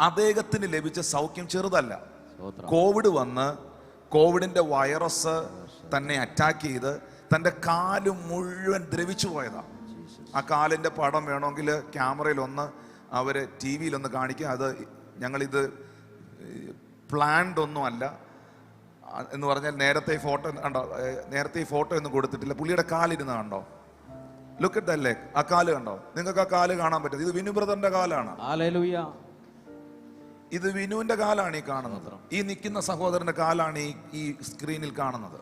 അദ്ദേഹത്തിന് ലഭിച്ച സൗഖ്യം ചെറുതല്ല. കോവിഡ് വന്ന് കോവിഡിന്റെ വൈറസ് തന്നെ അറ്റാക്ക് ചെയ്ത് തൻ്റെ കാല് മുഴുവൻ ദ്രവിച്ചു പോയതാണ്. ആ കാലിൻ്റെ പടം വേണമെങ്കിൽ ക്യാമറയിലൊന്ന് അവർ TV യിലൊന്ന് കാണിക്കുക. അത് ഞങ്ങളിത് പ്ലാൻഡ് ഒന്നും അല്ല എന്ന് പറഞ്ഞാൽ നേരത്തെ ഫോട്ടോ കണ്ടോ, നേരത്തെ ഈ ഫോട്ടോ ഒന്നും കൊടുത്തിട്ടില്ല. പുള്ളിയുടെ കാലിരുന്ന് കണ്ടോ, ലുക്ക് അറ്റ് ദ ലെഗ്. ആ കാല് കണ്ടോ? നിങ്ങൾക്ക് ആ കാല് കാണാൻ പറ്റും. ഇത് വിനു ബ്രദറിന്റെ കാലാണ്. ഇത് വിനുവിന്റെ കാലാണ് ഈ കാണുന്നത്. ഈ നിൽക്കുന്ന സഹോദരന്റെ കാലാണ് ഈ സ്ക്രീനിൽ കാണുന്നത്.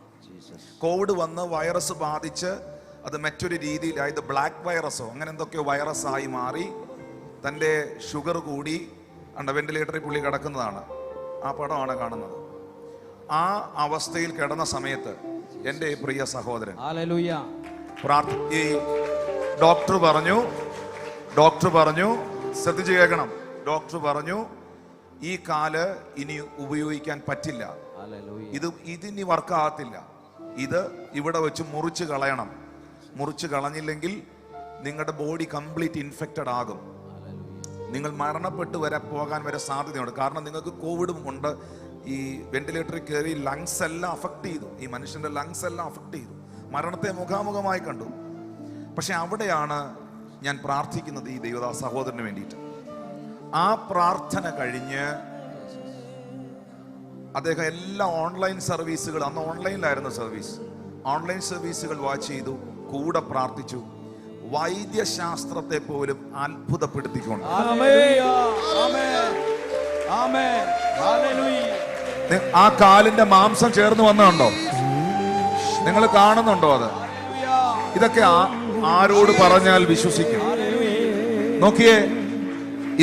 കോവിഡ് വന്ന് വൈറസ് ബാധിച്ച് അത് മറ്റൊരു രീതിയിൽ, അതായത് ബ്ലാക്ക് വൈറസോ അങ്ങനെ എന്തൊക്കെയോ വൈറസായി മാറി തൻ്റെ ഷുഗർ കൂടി വെന്റിലേറ്ററിൽ പുള്ളി കിടക്കുന്നതാണ്. ആ പടമാണ് കാണുന്നത്. ആ അവസ്ഥയിൽ കിടന്ന സമയത്ത് എൻ്റെ പ്രിയ സഹോദരൻ ഈ ഡോക്ടർ പറഞ്ഞു ശ്രദ്ധിച്ച് കേൾക്കണം. ഡോക്ടർ പറഞ്ഞു ഈ കാല് ഇനി ഉപയോഗിക്കാൻ പറ്റില്ല, ഇതിനി വർക്കാകത്തില്ല, ഇത് ഇവിടെ വെച്ച് മുറിച്ച് കളയണം. മുറിച്ച് കളഞ്ഞില്ലെങ്കിൽ നിങ്ങളുടെ ബോഡി കംപ്ലീറ്റ് ഇൻഫെക്റ്റഡ് ആകും, നിങ്ങൾ മരണപ്പെട്ട് പോകാൻ വരെ സാധ്യതയുണ്ട്. കാരണം നിങ്ങൾക്ക് കോവിഡും ഉണ്ട്. ഈ വെന്റിലേറ്ററിൽ കയറി ലങ്സ് എല്ലാം അഫക്ട് ചെയ്തു, ഈ മനുഷ്യന്റെ ലങ്സ് എല്ലാം അഫക്ട് ചെയ്തു, മരണത്തെ മുഖാമുഖമായി കണ്ടു. പക്ഷെ അവിടെയാണ് ഞാൻ പ്രാർത്ഥിക്കുന്നത് ഈ ദൈവദാസ സഹോദരന് വേണ്ടിയിട്ട്. ആ പ്രാർത്ഥന കഴിഞ്ഞ് അദ്ദേഹം എല്ലാ ഓൺലൈൻ സർവീസുകൾ, അന്ന് ഓൺലൈനിലായിരുന്നു സർവീസ്, ഓൺലൈൻ സർവീസുകൾ വാച്ച് ചെയ്തു, കൂടെ പ്രാർത്ഥിച്ചു. വൈദ്യശാസ്ത്രത്തെ പോലും അത്ഭുതപ്പെടുത്തിക്കൊണ്ട് ആ കാലിന്റെ മാംസം ചേർന്ന് വന്നുണ്ടോ? നിങ്ങൾ കാണുന്നുണ്ടോ? അത് ഇതൊക്കെ ആരോട് പറഞ്ഞാൽ വിശ്വസിക്കും? നോക്കിയേ,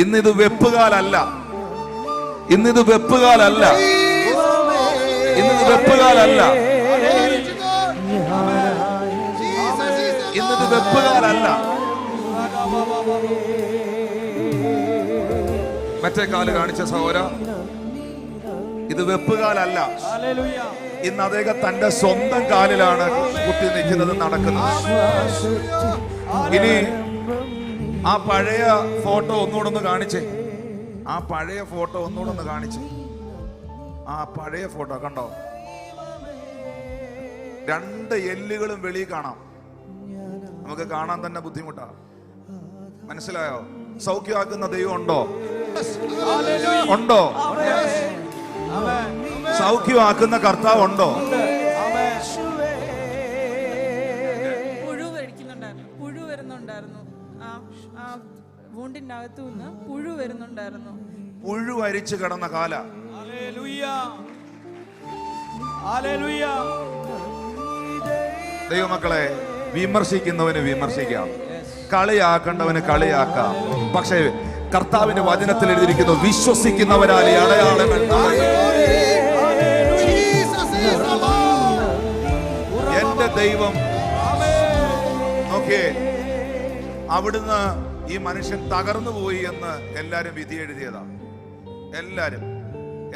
ഇന്നിത് വെപ്പുകാലല്ല, ഇന്നിത് വെപ്പുകാലല്ല, ഇന്നിത് വെപ്പുകാലല്ല, ഇന്നിത് വെപ്പുകാലല്ല. മറ്റേ കാല് കാണിച്ച സഹോദര, ഇത് വെപ്പുകാലല്ല. ഇന്ന് അദ്ദേഹം തന്റെ സ്വന്തം കാലിലാണ് കുത്തി നിൽക്കുന്നത്, നടക്കുന്നത്. ഇനി ആ പഴയ ഫോട്ടോ ഒന്നുകൂടെ ഒന്ന് കാണിച്ചേ, ആ പഴയ ഫോട്ടോ ഒന്നുകൂടെ ഒന്ന് കാണിച്ചേ. ആ പഴയ ഫോട്ടോ കണ്ടോ? രണ്ട് എല്ലുകളും വെളിയിൽ കാണാം. നമുക്ക് കാണാൻ തന്നെ ബുദ്ധിമുട്ടാണ്. മനസ്സിലായോ? സൗഖ്യമാക്കുന്ന ദൈവം ഉണ്ടോ? ഉണ്ടോ? സൗഖ്യമാക്കുന്ന കർത്താവ് ഉണ്ടോ? പുഴു വരുന്നുണ്ടായിരുന്നു, വൂണ്ടിന്റെ അകത്തു നിന്ന് പുഴു വരുന്നുണ്ടായിരുന്നു. പുഴു അരിച്ചു കിടന്ന കാല. ദൈവമക്കളെ, വിമർശിക്കുന്നവന് വിമർശിക്കാം, കളിയാക്കേണ്ടവന് കളിയാക്കാം. പക്ഷേ കർത്താവിന്റെ വചനത്തിൽ എഴുതിയിരിക്കുന്നു, വിശ്വസിക്കുന്നവരാലെ അടയാളങ്ങൾ. എന്റെ ദൈവം നോക്കിയേ, അവിടുന്ന് ഈ മനുഷ്യൻ തകർന്നു പോയി എന്ന് എല്ലാരും വിധി എഴുതിയതാ.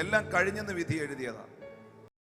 എല്ലാം കഴിഞ്ഞെന്ന് വിധി എഴുതിയതാ.